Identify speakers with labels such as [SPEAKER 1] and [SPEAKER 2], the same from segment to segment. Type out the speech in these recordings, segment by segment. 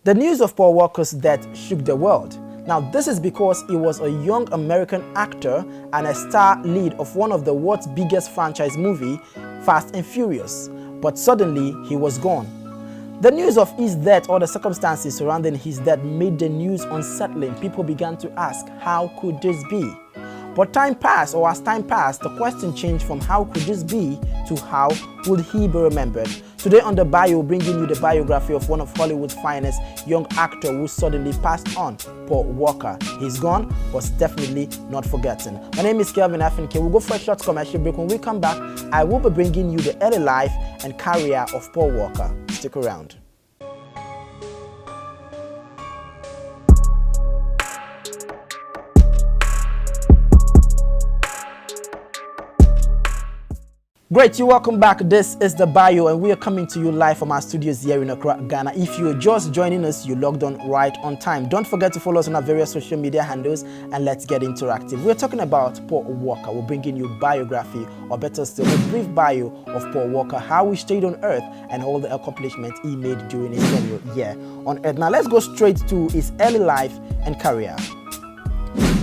[SPEAKER 1] The news of Paul Walker's death shook the world. Now, this is because he was a young American actor and a star lead of one of the world's biggest franchise movie, Fast and Furious. But suddenly, he was gone. The news of his death or the circumstances surrounding his death made the news unsettling. People began to ask, how could this be? But time passed, or as time passed, the question changed from how could this be to how would he be remembered. Today on The Bio, bringing you the biography of one of Hollywood's finest young actor who suddenly passed on, Paul Walker. He's gone, but definitely not forgotten. My name is Kelvin Afinke. We'll go for a short commercial break. When we come back, I will be bringing you the early life and career of Paul Walker. Stick around. Great, you welcome back. This is The Bio and we are coming to you live from our studios here in Accra, Ghana. If you're just joining us, you logged on right on time. Don't forget to follow us on our various social media handles and let's get interactive. We're talking about Paul Walker. We're bringing you biography, or better still, a brief bio of Paul Walker, how he stayed on earth and all the accomplishments he made during his tenure here on earth. Now let's go straight to his early life and career.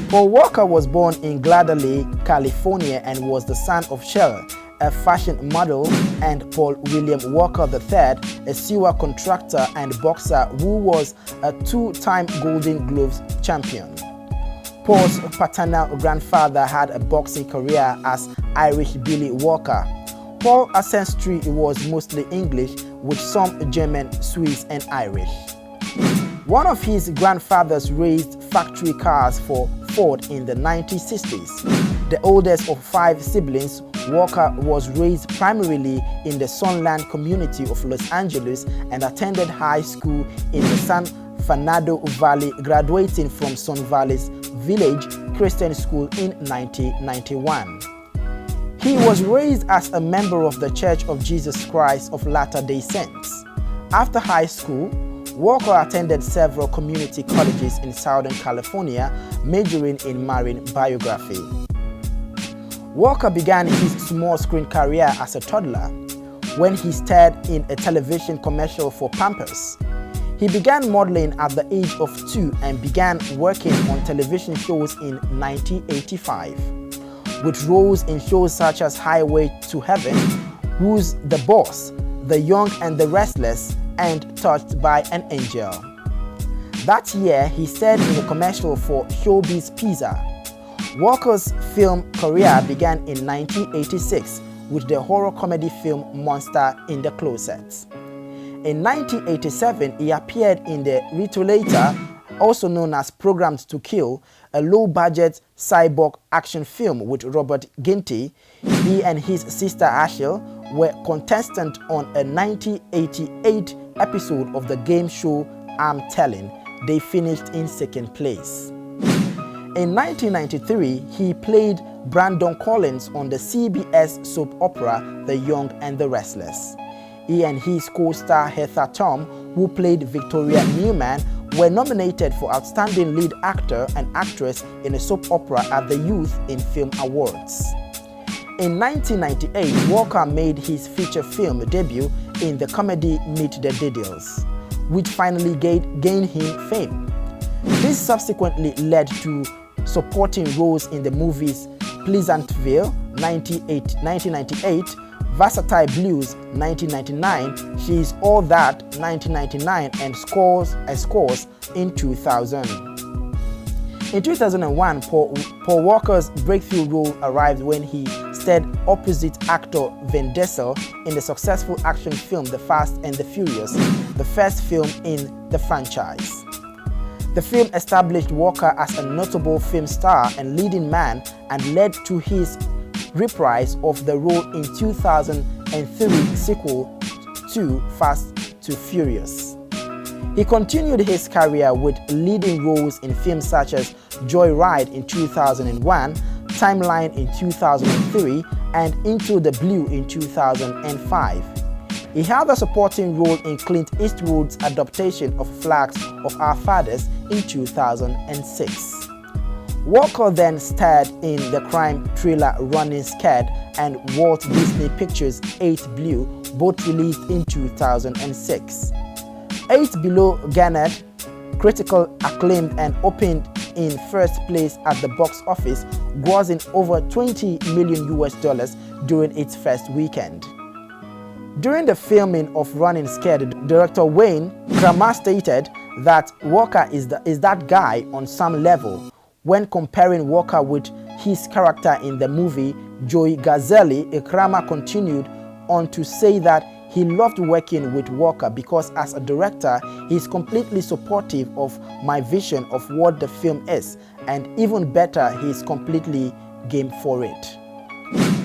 [SPEAKER 1] Paul Walker was born in Gladale, California and was the son of Cheryl, a fashion model, and Paul William Walker III, a sewer contractor and boxer who was a two-time Golden Gloves champion. Paul's paternal grandfather had a boxing career as Irish Billy Walker. Paul's ancestry was mostly English with some German, Swiss, and Irish. One of his grandfathers raised factory cars for Ford in the 1960s. The oldest of 5 siblings, Walker was raised primarily in the Sunland community of Los Angeles and attended high school in the San Fernando Valley, graduating from Sun Valley's Village Christian School in 1991. He was raised as a member of the Church of Jesus Christ of Latter-day Saints. After high school, Walker attended several community colleges in Southern California, majoring in marine biography. Walker began his small screen career as a toddler when he starred in a television commercial for Pampers. He began modeling at the age of 2 and began working on television shows in 1985, with roles in shows such as Highway to Heaven, Who's the Boss, The Young and the Restless, and Touched by an Angel. That year, he starred in a commercial for Showbiz Pizza. Walker's film career began in 1986 with the horror comedy film Monster in the Closet. In 1987, he appeared in The Retaliator, also known as Programmed to Kill, a low-budget cyborg action film with Robert Ginty. He and his sister Ashel were contestants on a 1988 episode of the game show I'm Telling. They finished in second place. In 1993, he played Brandon Collins on the CBS soap opera The Young and the Restless. He and his co-star Heather Tom, who played Victoria Newman, were nominated for Outstanding Lead Actor and Actress in a Soap Opera at the Youth in Film Awards. In 1998, Walker made his feature film debut in the comedy Meet the Diddles, which finally gained him fame. This subsequently led to supporting roles in the movies Pleasantville 1998, Versatile Blues 1999, She's All That 1999, and Scores in 2000. In 2001, Paul Walker's breakthrough role arrived when he starred opposite actor Vin Diesel in the successful action film The Fast and the Furious, the first film in the franchise. The film established Walker as a notable film star and leading man and led to his reprise of the role in 2003 sequel to Fast to Furious. He continued his career with leading roles in films such as Joyride in 2001, Timeline in 2003, and Into the Blue in 2005. He had a supporting role in Clint Eastwood's adaptation of Flags of Our Fathers in 2006. Walker then starred in the crime thriller Running Scared and Walt Disney Pictures' 8 Blue, both released in 2006. 8 Below garnered critical acclaim and opened in first place at the box office, grossing over $20 million during its first weekend. During the filming of Running Scared, director Wayne Kramer stated that Walker is that guy on some level. When comparing Walker with his character in the movie Joey Gazzelli, Kramer continued on to say that he loved working with Walker because as a director, he is completely supportive of my vision of what the film is, and even better, he is completely game for it.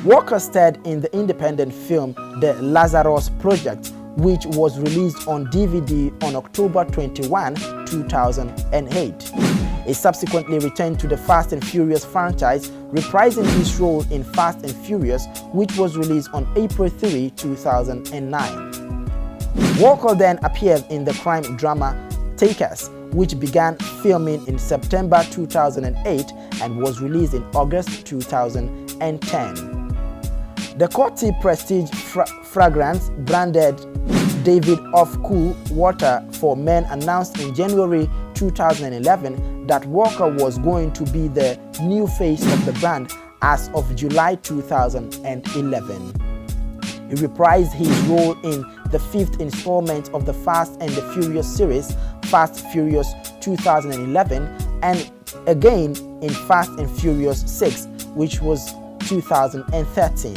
[SPEAKER 1] Walker starred in the independent film The Lazarus Project, which was released on DVD on October 21, 2008. He subsequently returned to the Fast and Furious franchise, reprising his role in Fast and Furious, which was released on April 3, 2009. Walker then appeared in the crime drama Takers, which began filming in September 2008 and was released in August 2010. The Coty Prestige fragrance branded David of Cool Water for Men announced in January 2011 that Walker was going to be the new face of the brand as of July 2011. He reprised his role in the 5th installment of the Fast and the Furious series, Fast Furious 2011, and again in Fast and Furious 6, which was 2013.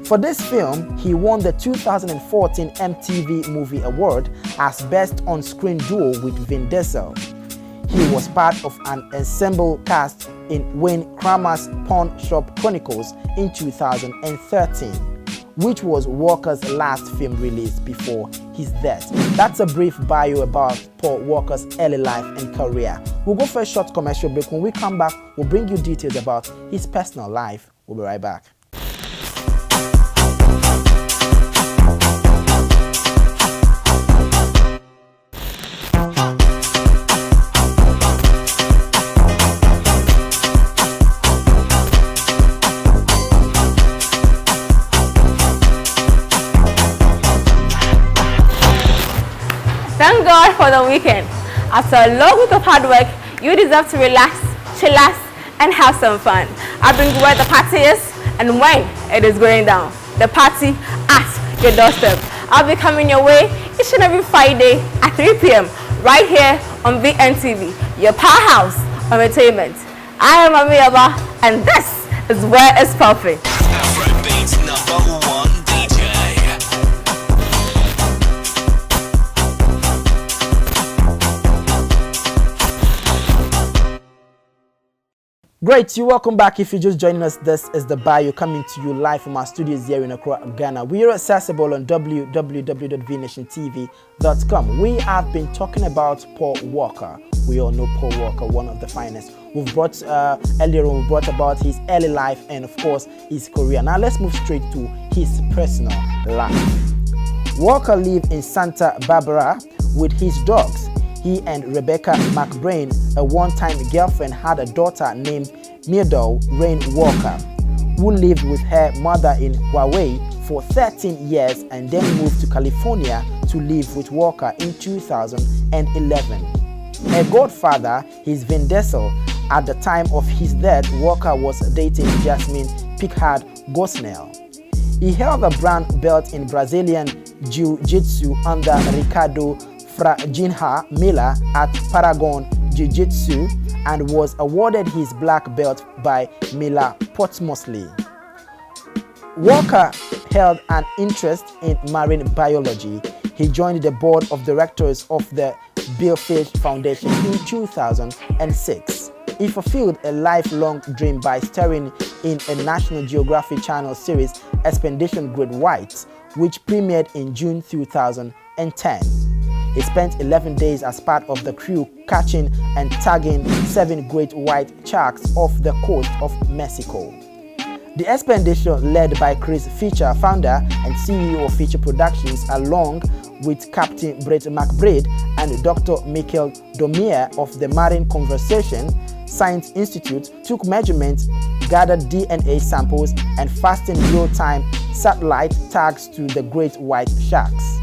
[SPEAKER 1] For this film, he won the 2014 MTV Movie Award as Best On-Screen Duo with Vin Diesel. He was part of an ensemble cast in Wayne Kramer's Pawn Shop Chronicles in 2013, which was Walker's last film release before his death. That's a brief bio about Paul Walker's early life and career. We'll go for a short commercial break. When we come back, we'll bring you details about his personal life. We'll be right back.
[SPEAKER 2] Thank God for the weekend. After a long week of hard work, you deserve to relax, chillax, and have some fun. I bring you where the party is and when it is going down. The party at your doorstep. I'll be coming your way each and every Friday at 3 p.m. right here on VNTV, your powerhouse of entertainment. I am Amiaba, and this is where it's popping.
[SPEAKER 3] Afrobeat's #1 DJ.
[SPEAKER 1] Great, you're welcome back. If you're just joining us, this is The Bio coming to you live from our studios here in Accra, Ghana. We are accessible on www.vnationtv.com. We have been talking about Paul Walker. We all know Paul Walker, one of the finest. We've brought earlier on, we brought about his early life and of course his career. Now let's move straight to his personal life. Walker lived in Santa Barbara with his dogs. He and Rebecca McBrain, a one-time girlfriend, had a daughter named Myrtle Rain Walker, who lived with her mother in Hawaii for 13 years and then moved to California to live with Walker in 2011. Her godfather is Vin Diesel. At the time of his death, Walker was dating Jasmine Pickard Gosnell. He held a brown belt in Brazilian Jiu-Jitsu under Ricardo Frajinha Miller at Paragon Jiu-Jitsu and was awarded his black belt by Miller posthumously. Walker held an interest in marine biology. He joined the board of directors of the Bill Fish Foundation in 2006. He fulfilled a lifelong dream by starring in a National Geographic Channel series, Expedition Great Whites, which premiered in June 2010. He spent 11 days as part of the crew catching and tagging 7 great white sharks off the coast of Mexico. The expedition, led by Chris Fisher, founder and CEO of Fisher Productions, along with Captain Brett McBride and Dr. Michael Domier of the Marine Conservation Science Institute, took measurements, gathered DNA samples, and fastened real-time satellite tags to the great white sharks.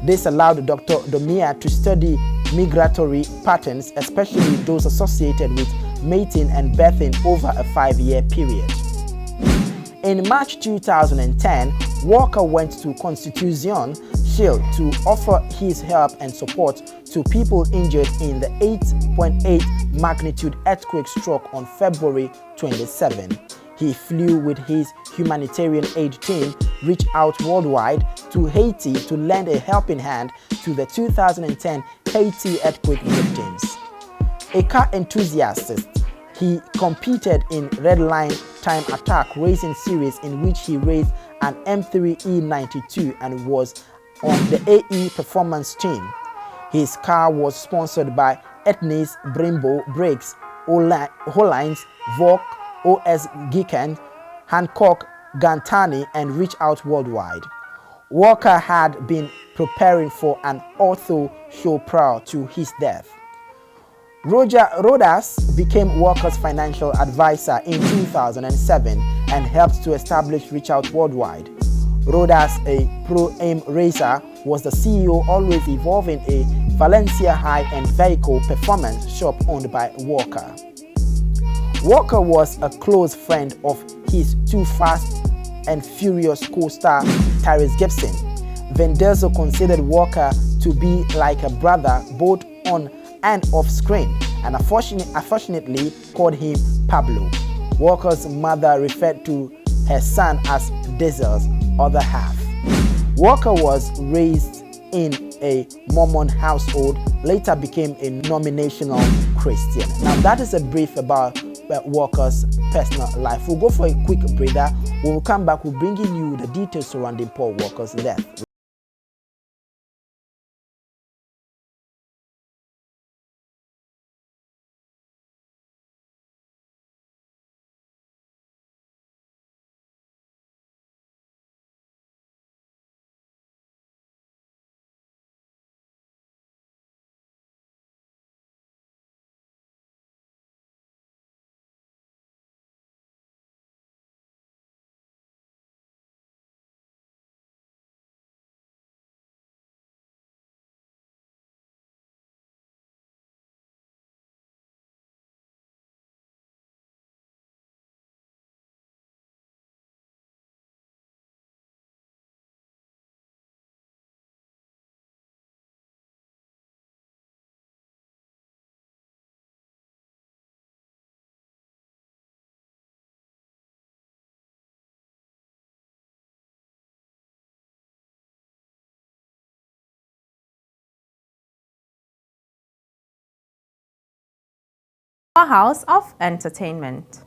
[SPEAKER 1] This allowed Dr. Domia to study migratory patterns, especially those associated with mating and birthing over a 5-year period. In March 2010, Walker went to Constitución Chile to offer his help and support to people injured in the 8.8 magnitude earthquake struck on February 27. He flew with his humanitarian aid team, Reach Out Worldwide, to Haiti to lend a helping hand to the 2010 Haiti earthquake victims. A car enthusiast, he competed in Red Line Time Attack racing series in which he raced an M3E92 and was on the AE performance team. His car was sponsored by Etnis, Brembo, Brakes, Hollines, Volk, OS Giken, Hancock, Gantani, and Reach Out Worldwide. Walker had been preparing for an auto show prior to his death. Roger Rodas became Walker's financial advisor in 2007 and helped to establish Reach Out Worldwide. Rodas, a pro-aim racer, was the CEO, always evolving a Valencia high-end vehicle performance shop owned by Walker. Walker was a close friend of his Too Fast and Furious co-star Tyrese Gibson. Vin Diesel considered Walker to be like a brother both on and off screen, and unfortunately called him Pablo. Walker's mother referred to her son as Diesel's other half. Walker was raised in a Mormon household, later became a nominational Christian. Now that is a brief about Walker's personal life. We'll go for a quick breather. When we come back, we'll bring you the details surrounding Paul Walker's death.
[SPEAKER 2] House of Entertainment.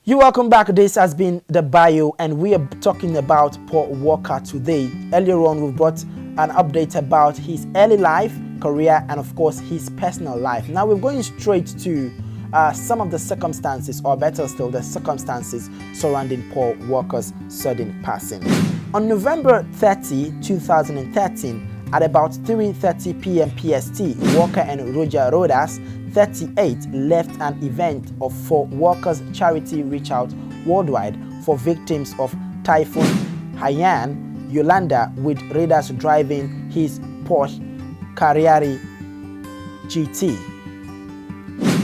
[SPEAKER 1] You welcome back. This has been The Bio, and we are talking about Paul Walker today. Earlier on, we brought an update about his early life, career, and of course his personal life. Now we're going straight to some of the circumstances, or better still, the circumstances surrounding Paul Walker's sudden passing. On November 30, 2013, at about 3:30 p.m. PST, Walker and Roger Rodas, 38, left an event for Walker's charity Reach Out Worldwide for victims of Typhoon Haiyan, Yolanda, with Rodas driving his Porsche Carrera GT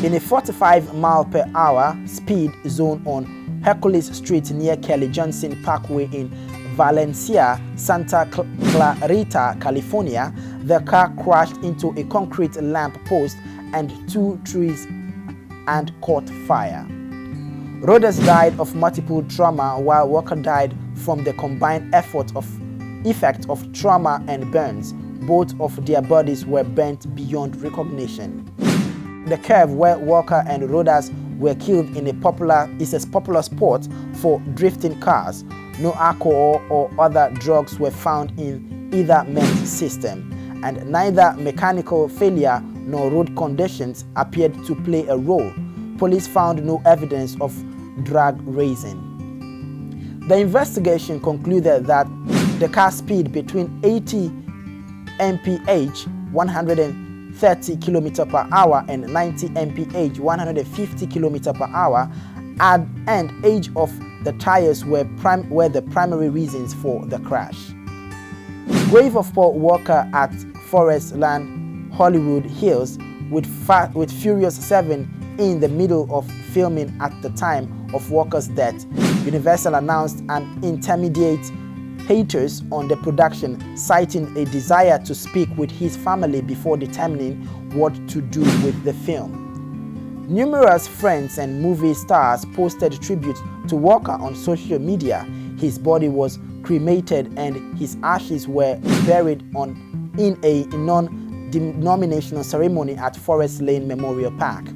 [SPEAKER 1] in a 45 mph speed zone on Hercules Street near Kelly Johnson Parkway in Valencia, Santa Clarita, California. The car crashed into a concrete lamp post and 2 trees and caught fire. Rodas died of multiple trauma, while Walker died from the combined effect of trauma and burns. Both of their bodies were burnt beyond recognition. The curve where Walker and Rodas were killed is a popular spot for drifting cars. No alcohol or other drugs were found in either men's system, and neither mechanical failure nor road conditions appeared to play a role. Police found no evidence of drag racing. The investigation concluded that the car's speed between 80 mph 130 km per hour and 90 mph 150 km per hour and age of the tires were the primary reasons for the crash. Grave of Paul Walker at Forest Land, Hollywood Hills, with Furious 7 in the middle of filming at the time of Walker's death. Universal announced an intermediate hiatus on the production, citing a desire to speak with his family before determining what to do with the film. Numerous friends and movie stars posted tribute to Walker on social media. His body was cremated and his ashes were buried in a non-denominational ceremony at Forest Lane Memorial Park.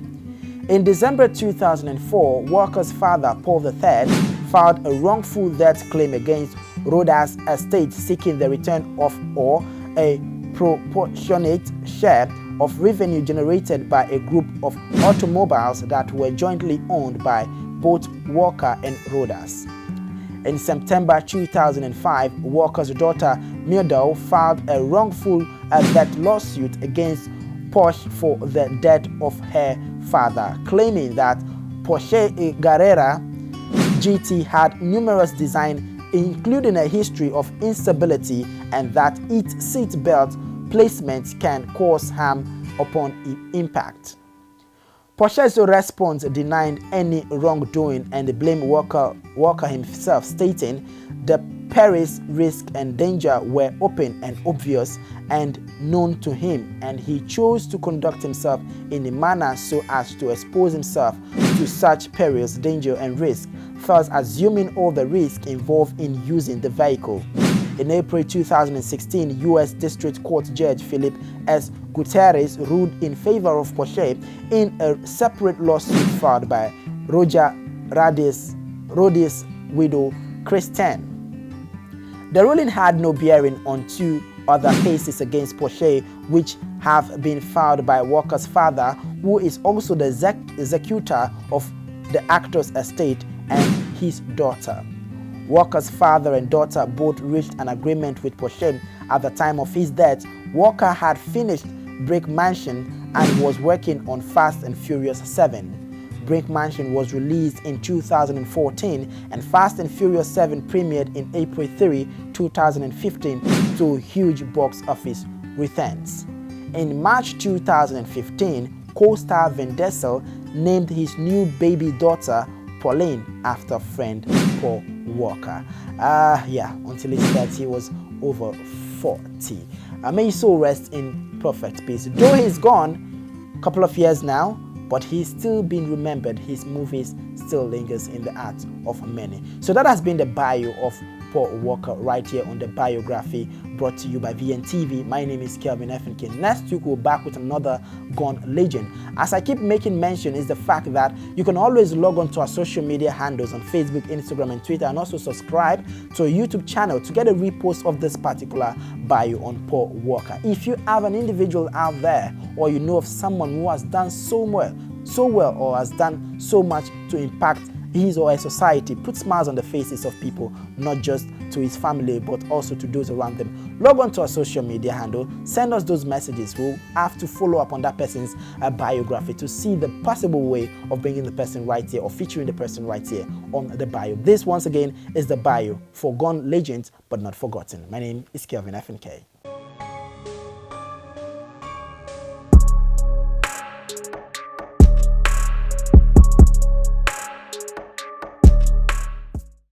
[SPEAKER 1] In December 2004, Walker's father, Paul III, filed a wrongful death claim against Rhoda's estate, seeking the return of or a proportionate share of revenue generated by a group of automobiles that were jointly owned by both Walker and Rhodas. In September 2005, Walker's daughter Myrtle filed a wrongful death lawsuit against Porsche for the death of her father, claiming that Porsche Carrera GT had numerous designs, including a history of instability, and that its seatbelt placement can cause harm upon impact. Porsche's response denied any wrongdoing and blamed Walker himself, stating the perils, risk, and danger were open and obvious and known to him, and he chose to conduct himself in a manner so as to expose himself to such perils, danger, and risk, thus assuming all the risk involved in using the vehicle. In April 2016, U.S. District Court Judge Philip S. Gutierrez ruled in favor of Porsche in a separate lawsuit filed by Roger Roddy's widow, Kristen. The ruling had no bearing on two other cases against Porsche, which have been filed by Walker's father, who is also the executor of the actor's estate, and his daughter. Walker's father and daughter both reached an agreement with Porsche at the time of his death. Walker had finished Brick Mansion and was working on Fast and Furious 7. Brick Mansion was released in 2014 and Fast and Furious 7 premiered in April 3, 2015 to huge box office returns. In March 2015, co-star Vin Diesel named his new baby daughter Pauline after friend Paul Walker. Until his death he was over 40. May his soul rest in perfect peace. Though he's gone a couple of years now, but he's still being remembered. His movies still lingers in the hearts of many. So that has been the bio of Paul Walker right here on the Biography, brought to you by VNTV. My name is Kelvin FNK. Next week we'll be back with another gone legend. As I keep making mention is the fact that you can always log on to our social media handles on Facebook, Instagram, and Twitter, and also subscribe to our YouTube channel to get a repost of this particular bio on Paul Walker. If you have an individual out there, or you know of someone who has done so well, or has done so much to impact his or her society, put smiles on the faces of people, not just to his family but also to those around them, log on to our social media handle, send us those messages. We'll have to follow up on that person's biography to see the possible way of bringing the person right here or featuring the person right here on the bio. This once again is the bio for gone legends but not forgotten. My name is Kelvin FNK.